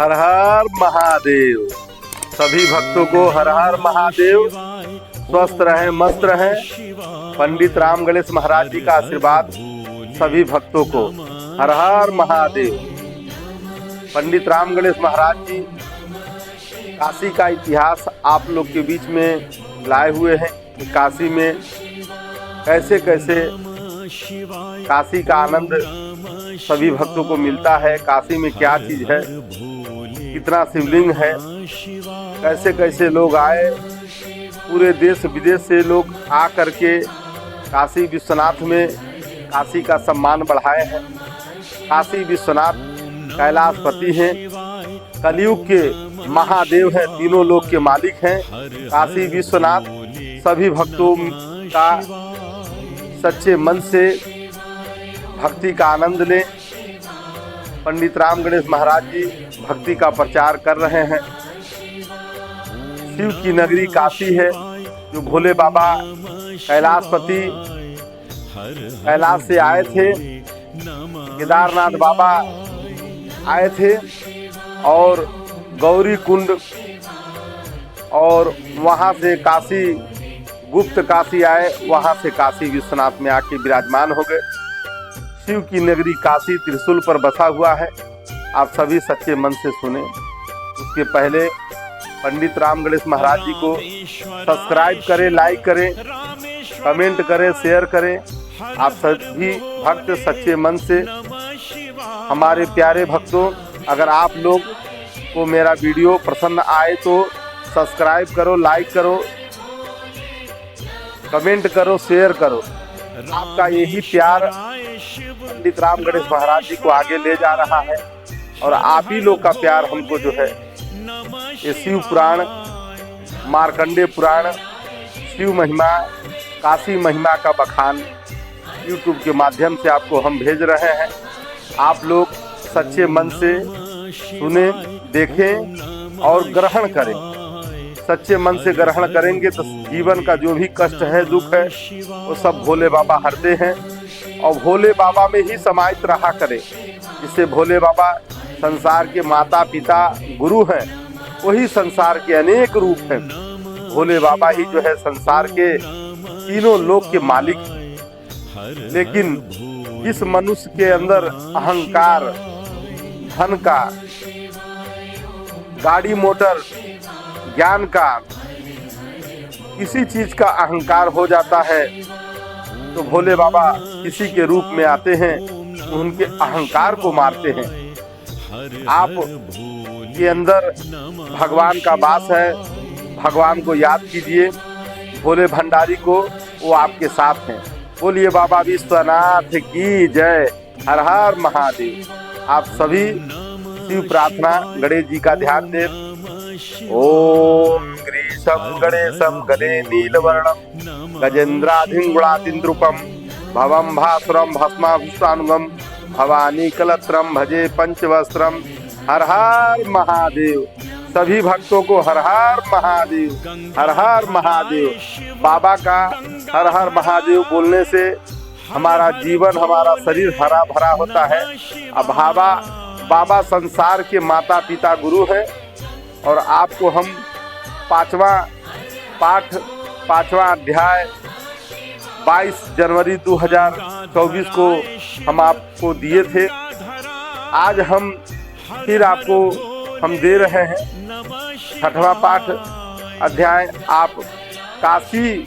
हर हर महादेव। सभी भक्तों को हर हर महादेव। स्वस्थ रहें, मस्त रहें। पंडित राम गणेश महाराज जी का आशीर्वाद सभी भक्तों को। हर हर महादेव। पंडित राम गणेश महाराज जी काशी का इतिहास आप लोग के बीच में लाए हुए हैं कि काशी में कैसे कैसे काशी का आनंद सभी भक्तों को मिलता है। काशी में क्या चीज है, कितना शिवलिंग है, कैसे कैसे लोग आए, पूरे देश विदेश से लोग आ करके काशी विश्वनाथ में काशी का सम्मान बढ़ाए हैं। काशी विश्वनाथ कैलाशपति हैं, कलयुग के महादेव हैं, तीनों लोक के मालिक हैं। काशी विश्वनाथ सभी भक्तों का सच्चे मन से भक्ति का आनंद लें। पंडित राम गणेश महाराज जी भक्ति का प्रचार कर रहे हैं। शिव की नगरी काशी है, जो भोले बाबा कैलाशपति कैलाश से आए थे, केदारनाथ बाबा आए थे और गौरी कुंड और वहाँ से काशी गुप्त काशी आए, वहाँ से काशी विश्वनाथ में आके विराजमान हो गए। शिव की नगरी काशी त्रिशूल पर बसा हुआ है। आप सभी सच्चे मन से सुने। उसके पहले पंडित राम गणेश महाराज जी को सब्सक्राइब करें, लाइक करें, कमेंट करें, शेयर करें। आप सभी भक्त सच्चे मन से, हमारे प्यारे भक्तों, अगर आप लोग को मेरा वीडियो पसंद आए तो सब्सक्राइब करो, लाइक करो, कमेंट करो, शेयर करो। आपका यही प्यार पंडित राम गणेश महाराज जी को आगे ले जा रहा है और आप ही लोग का प्यार हमको जो है ये शिव पुराण, मार्कंडे पुराण, शिव महिमा, काशी महिमा का बखान YouTube के माध्यम से आपको हम भेज रहे हैं। आप लोग सच्चे मन से सुने, देखें और ग्रहण करें। सच्चे मन से ग्रहण करेंगे तो जीवन का जो भी कष्ट है, दुख है, वो सब भोले बाबा हरते हैं और भोले बाबा में ही समाहित रहा करें। जिससे भोले बाबा संसार के माता पिता गुरु हैं, वही संसार के अनेक रूप हैं। भोले बाबा ही जो है संसार के तीनों लोक के मालिक हैं। लेकिन इस मनुष्य के अंदर अहंकार, धन का, गाड़ी मोटर, ज्ञान का, किसी चीज का अहंकार हो जाता है तो भोले बाबा किसी के रूप में आते हैं, उनके अहंकार को मारते हैं। आप के अंदर भगवान का वास है, भगवान को याद कीजिए, भोले भंडारी को, वो आपके साथ हैं। बोलिए बाबा विश्वनाथ की जय। हर हर महादेव। आप सभी शिव प्रार्थना गणेश जी का ध्यान दें। ओम ग्रीशम गणेशम गणे नीलवर्णम गजेन्द्राधिंगुणातिन्द्रुपम भवम भासुरम भस्माभूषानुगम भवानी कलत्रम भजे पंचवस्त्रम। हर हर महादेव। सभी भक्तों को हर हर महादेव, हर हर महादेव। बाबा का हर हर महादेव बोलने से हमारा जीवन, हमारा शरीर हरा भरा होता है। अब बाबा संसार के माता पिता गुरु हैं और आपको हम पांचवा अध्याय 22 जनवरी 2024 को हम आपको दिए थे। आज हम फिर आपको हम दे रहे हैं 6वां पाठ अध्याय। आप काशी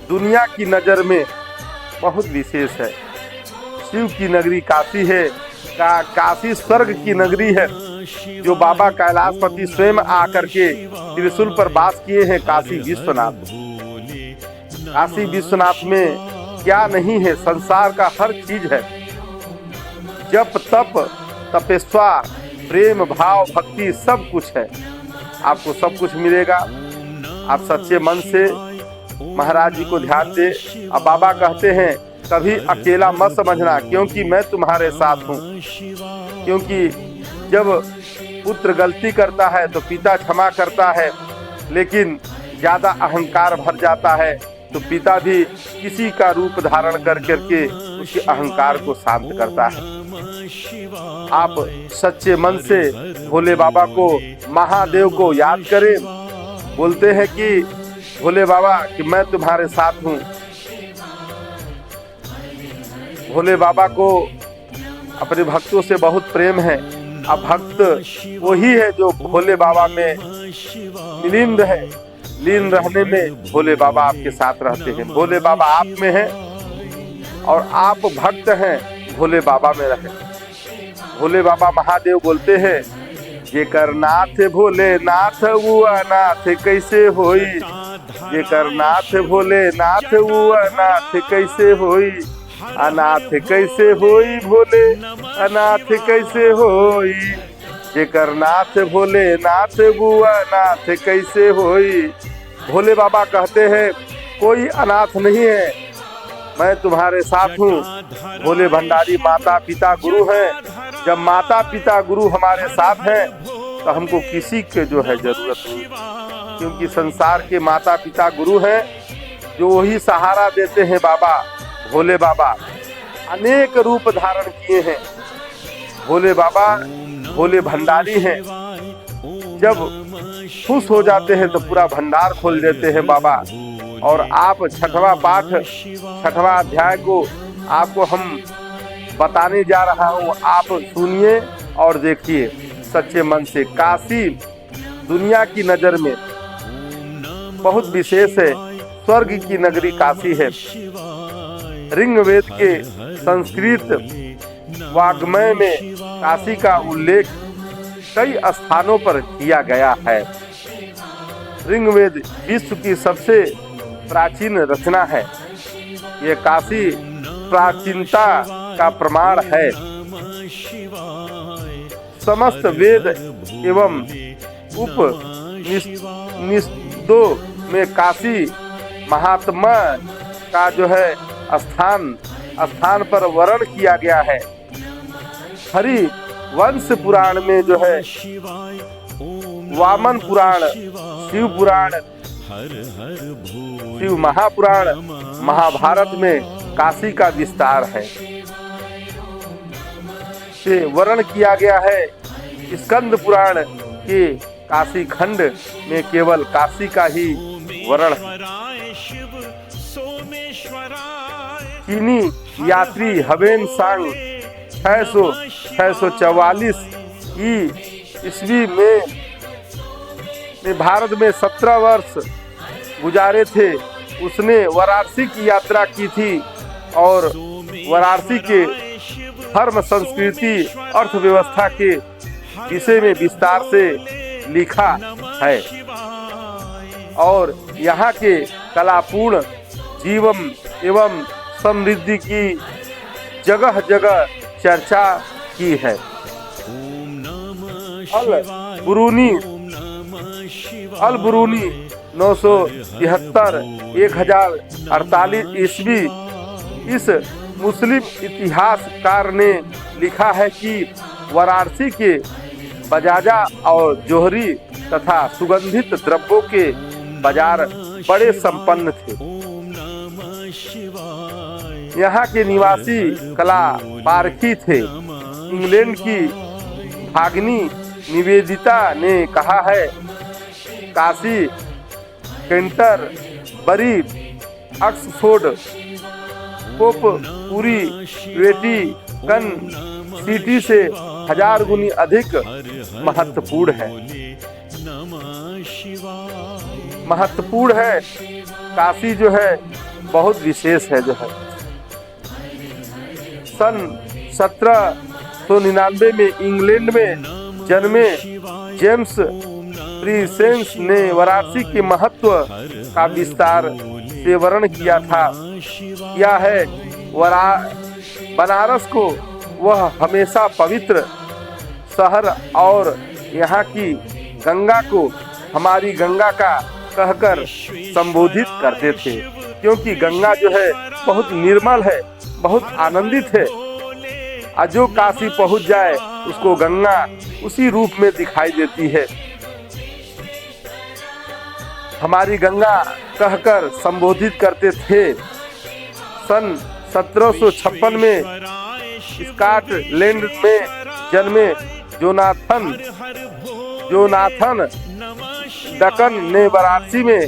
दुनिया की नज़र में बहुत विशेष है। शिव की नगरी काशी है, काशी स्वर्ग की नगरी है, जो बाबा कैलाशपति स्वयं आकर के त्रिशूल पर वास किए हैं। काशी विश्वनाथ, काशी विश्वनाथ में क्या नहीं है, संसार का हर चीज है। जप तप तपस्या प्रेम भाव भक्ति सब कुछ है। आपको सब कुछ मिलेगा। आप सच्चे मन से महाराज जी को ध्यान दे। अब बाबा कहते हैं कभी अकेला मत समझना, क्योंकि मैं तुम्हारे साथ हूँ। क्योंकि जब पुत्र गलती करता है तो पिता क्षमा करता है, लेकिन ज्यादा अहंकार भर जाता है तो पिता भी किसी का रूप धारण कर करके उसके अहंकार को शांत करता है। आप सच्चे मन से भोले बाबा को, महादेव को याद करें। बोलते हैं कि भोले बाबा कि मैं तुम्हारे साथ हूँ। भोले बाबा को अपने भक्तों से बहुत प्रेम है। अब भक्त वही है जो भोले बाबा में विलीन रहे। लीन रहने में भोले बाबा आपके साथ रहते हैं। भोले बाबा आप में हैं और आप भक्त हैं, भोले बाबा में रहे। भोले बाबा महादेव बोलते हैं, जेकर नाथ भोले नाथ वो अनाथ कैसे होई, जेकर नाथ भोले नाथ वो अनाथ कैसे होई, अनाथ कैसे होई भोले अनाथ कैसे होई, जेकर नाथ भोले नाथ वो अनाथ कैसे होई। भोले बाबा कहते हैं कोई अनाथ नहीं है, मैं तुम्हारे साथ हूँ। भोले भंडारी माता पिता गुरु हैं। जब माता पिता गुरु हमारे साथ हैं तो हमको किसी के जो है जरूरत नहीं, क्योंकि संसार के माता पिता गुरु हैं जो वही सहारा देते हैं। बाबा भोले बाबा अनेक रूप धारण किए हैं। भोले बाबा भोले भंडारी हैं। जब खुश हो जाते हैं तो पूरा भंडार खोल देते हैं बाबा। और आप छठवां पाठ, छठवां अध्याय को आपको हम बताने जा रहा हूँ। आप सुनिए और देखिए सच्चे मन से। काशी दुनिया की नजर में बहुत विशेष है। स्वर्ग की नगरी काशी है। ऋग्वेद के संस्कृत वाग्मय में काशी का उल्लेख कई स्थानों पर किया गया है। ऋग्वेद विश्व की सबसे प्राचीन रचना है। ये काशी प्राचीनता का प्रमाण है। समस्त वेद एवं उपनिषदों में काशी महात्मा का जो है स्थान पर वर्णन किया गया है। हरि वंश पुराण में जो है, वामन पुराण, शिव पुराण, शिव महापुराण, महाभारत में काशी का विस्तार है से वर्णन किया गया है। स्कंद पुराण के काशी खंड में केवल काशी का ही वर्णन है। चीनी यात्री हवेन सांग 644 ईस्वी में भारत में 17 वर्ष गुजारे थे। उसने वाराणसी की यात्रा की थी और वाराणसी के धर्म, संस्कृति, अर्थव्यवस्था के विषय में विस्तार से लिखा है और यहाँ के कलापूर्ण जीवन एवं समृद्धि की जगह जगह चर्चा की है। अल बुरूनी 973 1048 ईस्वी इस मुस्लिम इतिहासकार ने लिखा है कि वाराणसी के बजाजा और जोहरी तथा सुगंधित द्रव्यों के बाजार बड़े संपन्न थे। यहाँ के निवासी कला पारखी थे। इंग्लैंड की भागनी निवेदिता ने कहा है, काशी, कैंटरबरी, ऑक्सफोर्ड, पोपपुरी, वेटिकन सिटी से 1000 गुनी अधिक महत्वपूर्ण है। काशी जो है बहुत विशेष है। जो है सन 1799 में इंग्लैंड में जन्मे जेम्स प्रिसेंस ने वाराणसी के महत्व का विस्तार से वर्णन किया था। यह है बनारस को वह हमेशा पवित्र शहर और यहाँ की गंगा को हमारी गंगा का कहकर संबोधित करते थे, क्योंकि गंगा जो है बहुत निर्मल है, बहुत आनंदित है। और जो काशी पहुँच जाए उसको गंगा उसी रूप में दिखाई देती है। हमारी गंगा कहकर संबोधित करते थे। सन 1756 में स्कॉटलैंड में जन्मे जोनाथन डकन ने वाराणसी में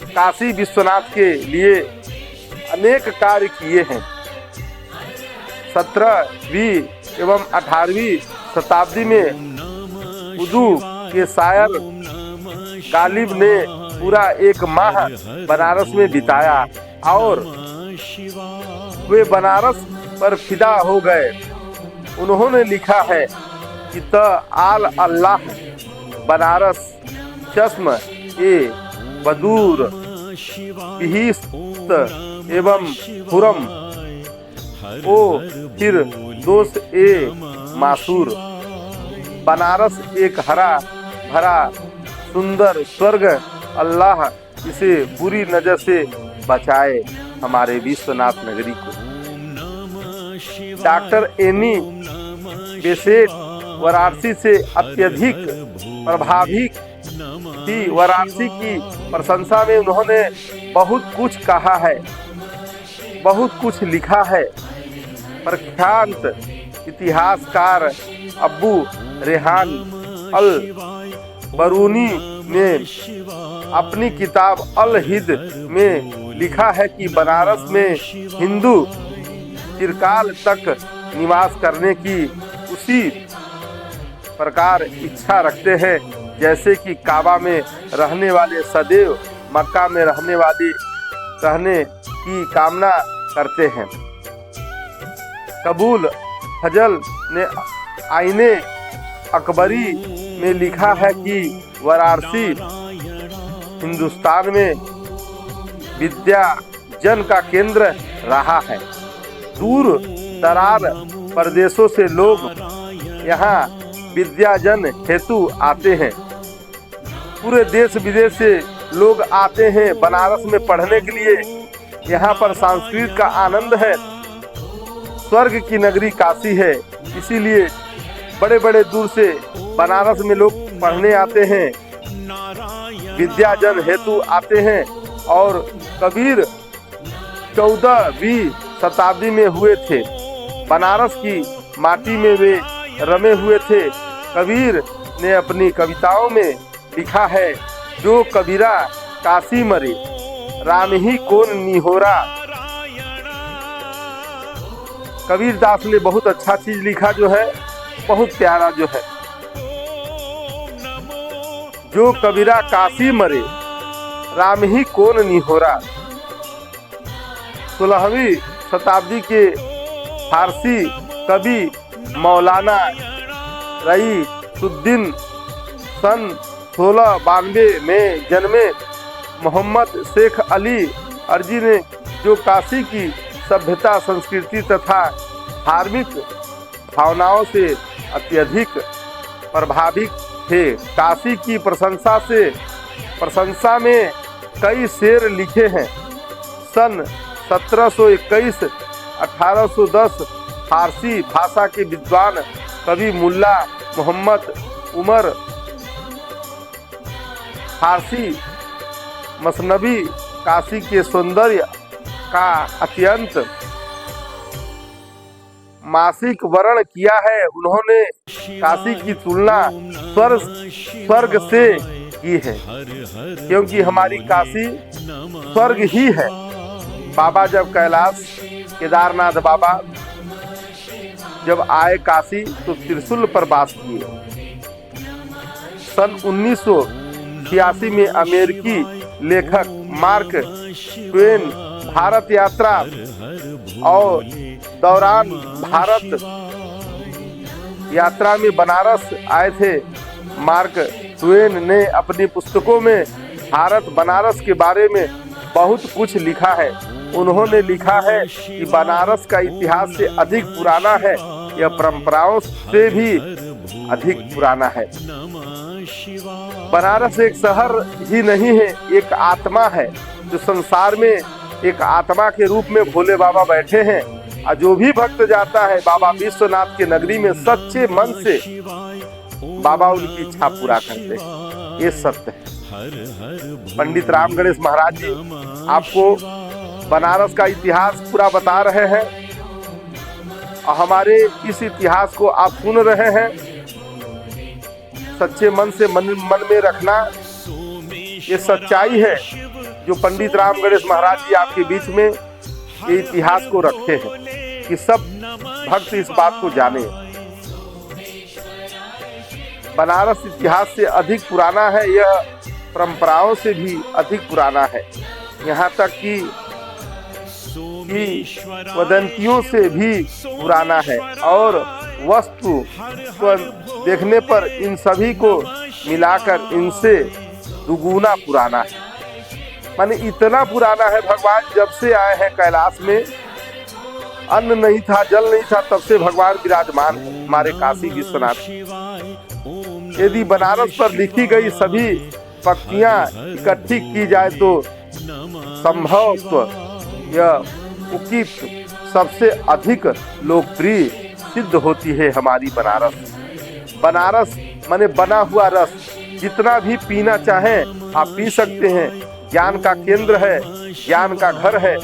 काशी विश्वनाथ के लिए अनेक कार्य किए हैं। 17वीं एवं 18वीं शताब्दी में उर्दू के शायर गालिब ने पूरा 1 माह बनारस में बिताया और वे बनारस पर फिदा हो गए। उन्होंने लिखा है कि त आल अल्लाह बनारस चश्म ए बदूर बिहिस्त एवं खुरम ओ फिर दोस्त ए मासूर। बनारस एक हरा भरा सुंदर स्वर्ग, अल्लाह इसे बुरी नजर से बचाए हमारे विश्वनाथ नगरी को। डॉक्टर एनी बेसेंट वाराणसी से अत्यधिक प्रभावित थी। वाराणसी की प्रशंसा में उन्होंने बहुत कुछ कहा है, बहुत कुछ लिखा है। प्रख्यात इतिहासकार अबू रेहान अल बरूनी ने अपनी किताब अल हिद में लिखा है कि बनारस में हिंदू चिरकाल तक निवास करने की उसी प्रकार इच्छा रखते हैं जैसे कि काबा में रहने वाले सदैव मक्का में रहने की कामना करते हैं। कबूल फजल ने आईने अकबरी में लिखा है कि वाराणसी हिंदुस्तान में विद्या जन का केंद्र रहा है। दूर दरार प्रदेशों से लोग यहाँ विद्याजन हेतु आते हैं। पूरे देश विदेश से लोग आते हैं बनारस में पढ़ने के लिए। यहाँ पर संस्कृत का आनंद है। स्वर्ग की नगरी काशी है, इसीलिए बड़े बड़े दूर से बनारस में लोग पढ़ने आते हैं, विद्याजन हेतु आते हैं। और कबीर 14वीं शताब्दी में हुए थे। बनारस की माटी में वे रमे हुए थे। कबीर ने अपनी कविताओं में लिखा है, जो कबीरा काशी मरे राम ही कौन निहोरा। कबीर दास ने बहुत अच्छा चीज लिखा जो है, बहुत प्यारा जो है। जो कबीरा काशी मरे राम ही कौन निहोरा। 16वीं शताब्दी के फारसी कवि मौलाना रईसुद्दीन सन 1692 में जन्मे मोहम्मद शेख अली अर्जी ने जो काशी की सभ्यता, संस्कृति तथा धार्मिक भावनाओं से अत्यधिक प्रभावित थे। काशी की प्रशंसा में कई शेर लिखे हैं। सन 1721-1810 फारसी भाषा के विद्वान कवि मुल्ला मोहम्मद उमर फारसी मसनबी काशी के सौंदर्य का अत्यंत मासिक वर्णन किया है। उन्होंने काशी की तुलना स्वर्ग से की है, क्योंकि हमारी काशी स्वर्ग ही है। बाबा जब कैलाश केदारनाथ बाबा जब आए काशी तो त्रिशूल पर वास किए। सन 1986 में अमेरिकी लेखक मार्क ट्वेन भारत यात्रा और दौरान भारत यात्रा में बनारस आए थे। मार्क ट्वेन ने अपनी पुस्तकों में भारत बनारस के बारे में बहुत कुछ लिखा है। उन्होंने लिखा है कि बनारस का इतिहास से अधिक पुराना है, यह परंपराओं से भी अधिक पुराना है। बनारस एक शहर ही नहीं है, एक आत्मा है जो संसार में एक आत्मा के रूप में भोले बाबा बैठे हैं। और जो भी भक्त जाता है बाबा विश्वनाथ के नगरी में सच्चे मन से बाबा उनकी इच्छा पूरा करते हैं। ये सत्य है। पंडित राम गणेश महाराज जी आपको बनारस का इतिहास पूरा बता रहे हैं और हमारे इस इतिहास को आप सुन रहे हैं। सच्चे मन से मन में रखना, ये सच्चाई है जो पंडित राम गणेश महाराज जी आपके बीच में ये इतिहास को रखे हैं कि सब भक्त इस बात को जाने। बनारस इतिहास से अधिक पुराना है, यह परंपराओं से भी अधिक पुराना है, यहाँ तक कि वदंतियों से भी पुराना है। और वस्तु को देखने पर इन सभी को मिलाकर इनसे दुगुना पुराना है। माने इतना पुराना है, भगवान जब से आए हैं कैलाश में, अन्न नहीं था, जल नहीं था, तब से भगवान विराजमान है हमारे काशी विश्वनाथ। यदि बनारस पर लिखी गई सभी पंक्तियां इकट्ठी की जाए तो संभव यह उचित सबसे अधिक लोकप्रिय सिद्ध होती है हमारी बनारस। बनारस माने बना हुआ रस, जितना भी पीना चाहें आप पी सकते हैं। ज्ञान का केंद्र है, ज्ञान का घर है,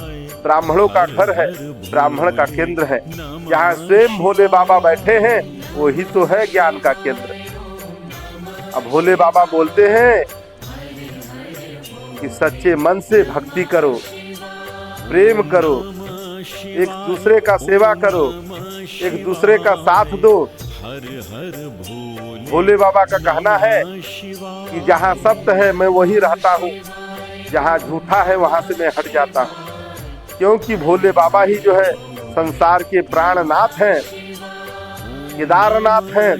ब्राह्मणों का घर है, ब्राह्मण का केंद्र है। जहाँ स्वयं भोले बाबा बैठे हैं वही तो है ज्ञान का केंद्र। अब भोले बाबा बोलते हैं कि सच्चे मन से भक्ति करो, प्रेम करो, एक दूसरे का सेवा करो, एक दूसरे का साथ दो। भोले बाबा का कहना है कि जहाँ सत्य है मैं वही रहता हूँ, जहाँ झूठा है वहाँ से मैं हट जाता हूँ। क्योंकि भोले बाबा ही जो है संसार के प्राणनाथ हैं, केदारनाथ हैं,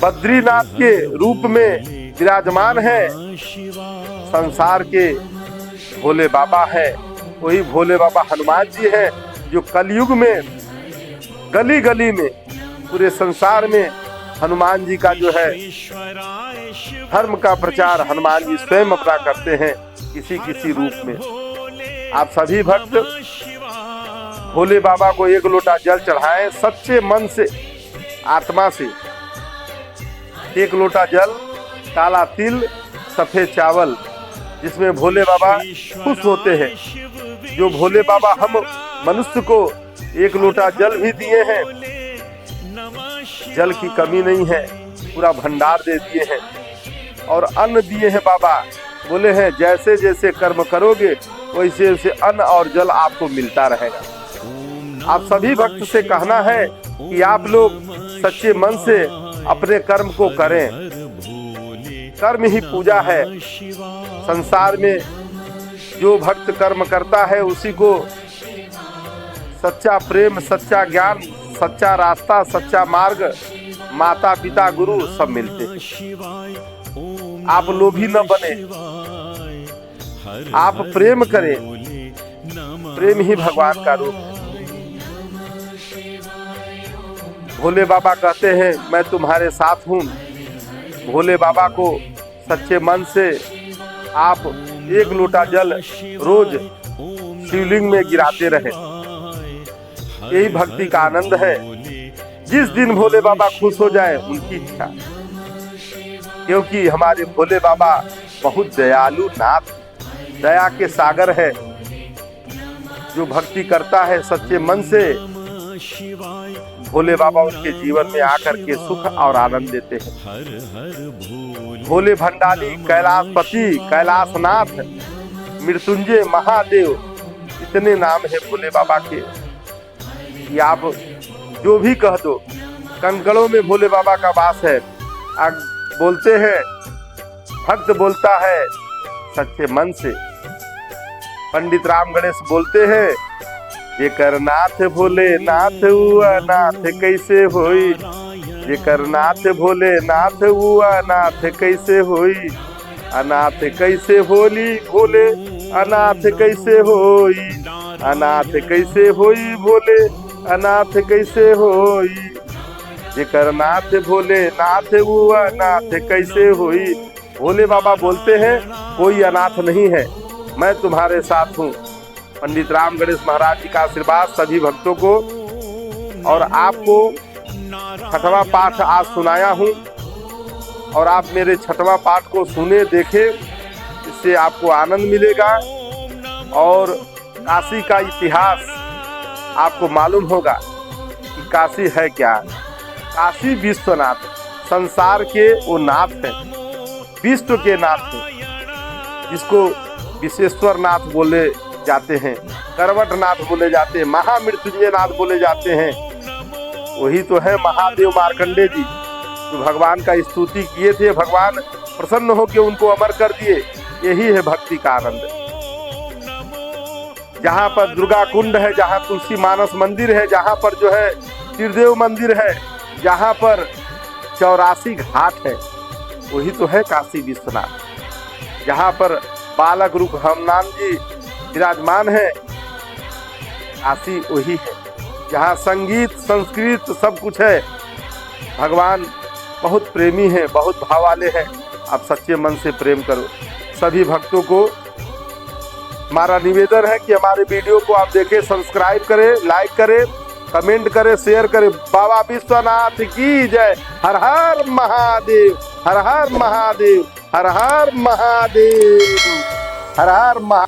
बद्रीनाथ के रूप में विराजमान है। संसार के भोले बाबा है, वही भोले बाबा हनुमान जी हैं जो कलयुग में गली गली में पूरे संसार में हनुमान जी का जो है धर्म का प्रचार हनुमान जी स्वयं अपना करते हैं किसी किसी रूप में। आप सभी भक्त भोले बाबा को एक लोटा जल चढ़ाएं सच्चे मन से, आत्मा से। एक लोटा जल, काला तिल, सफेद चावल, जिसमें भोले बाबा खुश होते हैं। जो भोले बाबा हम मनुष्य को एक लोटा जल भी दिए हैं, जल की कमी नहीं है, पूरा भंडार दे दिए हैं। और अन्न दिए हैं बाबा, बोले हैं जैसे जैसे कर्म करोगे वैसे वैसे अन्न और जल आपको मिलता रहेगा। आप सभी भक्त से कहना है कि आप लोग सच्चे मन से अपने कर्म को करें। कर्म ही पूजा है। संसार में जो भक्त कर्म करता है उसी को सच्चा प्रेम, सच्चा ज्ञान, सच्चा रास्ता, सच्चा मार्ग, माता पिता गुरु सब मिलते हैं। आप लोभी न बने, आप प्रेम करें। प्रेम ही भगवान का रूप है। भोले बाबा कहते हैं मैं तुम्हारे साथ हूँ। भोले बाबा को सच्चे मन से आप एक लोटा जल रोज शिवलिंग में गिराते रहे। यही भक्ति का आनंद है। जिस दिन भोले बाबा खुश हो जाए उनकी इच्छा, क्योंकि हमारे भोले बाबा बहुत दयालु नाथ, दया के सागर है। जो भक्ति करता है सच्चे मन से, भोले बाबा उनके जीवन में आकर के सुख और आनंद देते हैं। भोले भंडारी, कैलाशपति, कैलाशनाथ, मृत्युंजय, महादेव, इतने नाम है भोले बाबा के कि आप जो भी कह दो। कंकड़ों में भोले बाबा का वास है। बोलते हैं, भक्त बोलता है सच्चे मन से। पंडित राम गणेश बोलते हैं जेकर नाथ भोले नाथ हुआ नाथ कैसे होई, जेकर नाथ भोले नाथ हुआ नाथ कैसे होई, अनाथ कैसे होली भोले अनाथ कैसे होई, अनाथ कैसे होई भोले अनाथ कैसे होई, जेकर नाथ भोले नाथ हुआ नाथ कैसे होई। भोले बाबा बोलते हैं कोई अनाथ नहीं है, मैं तुम्हारे साथ हूँ। पंडित राम गणेश महाराज जी का आशीर्वाद सभी भक्तों को। और आपको छठवां पाठ आज सुनाया हूँ और आप मेरे छठवां पाठ को सुने, देखे इससे आपको आनंद मिलेगा और काशी का इतिहास आपको मालूम होगा कि काशी है क्या। काशी विश्वनाथ संसार के वो नाथ है, विश्व के नाथ है, जिसको विश्वेश्वर नाथ बोले जाते हैं, करवट नाथ बोले जाते हैं, महामृत्युंजय नाथ बोले जाते हैं। वही तो है महादेव मार्कंडे जी जो भगवान का स्तुति किए थे, भगवान प्रसन्न होकर उनको अमर कर दिए। यही है भक्ति का आनंद। जहाँ पर दुर्गा कुंड है, जहाँ तुलसी मानस मंदिर है, जहाँ पर जो है त्रिदेव मंदिर है, जहाँ पर 84 घाट है, वही तो है काशी विश्वनाथ। जहाँ पर बालक रूप हनुमान जी विराजमान है, काशी वही है। जहाँ संगीत संस्कृत सब कुछ है। भगवान बहुत प्रेमी है, बहुत भाव वाले हैं। आप सच्चे मन से प्रेम करो। सभी भक्तों को हमारा निवेदन है कि हमारे वीडियो को आप देखें, सब्सक्राइब करें, लाइक करें, कमेंट करें, शेयर करें। बाबा विश्वनाथ की जय। हर हर महादेव, हर हर महादेव, हर हर महादेव, हर हर महा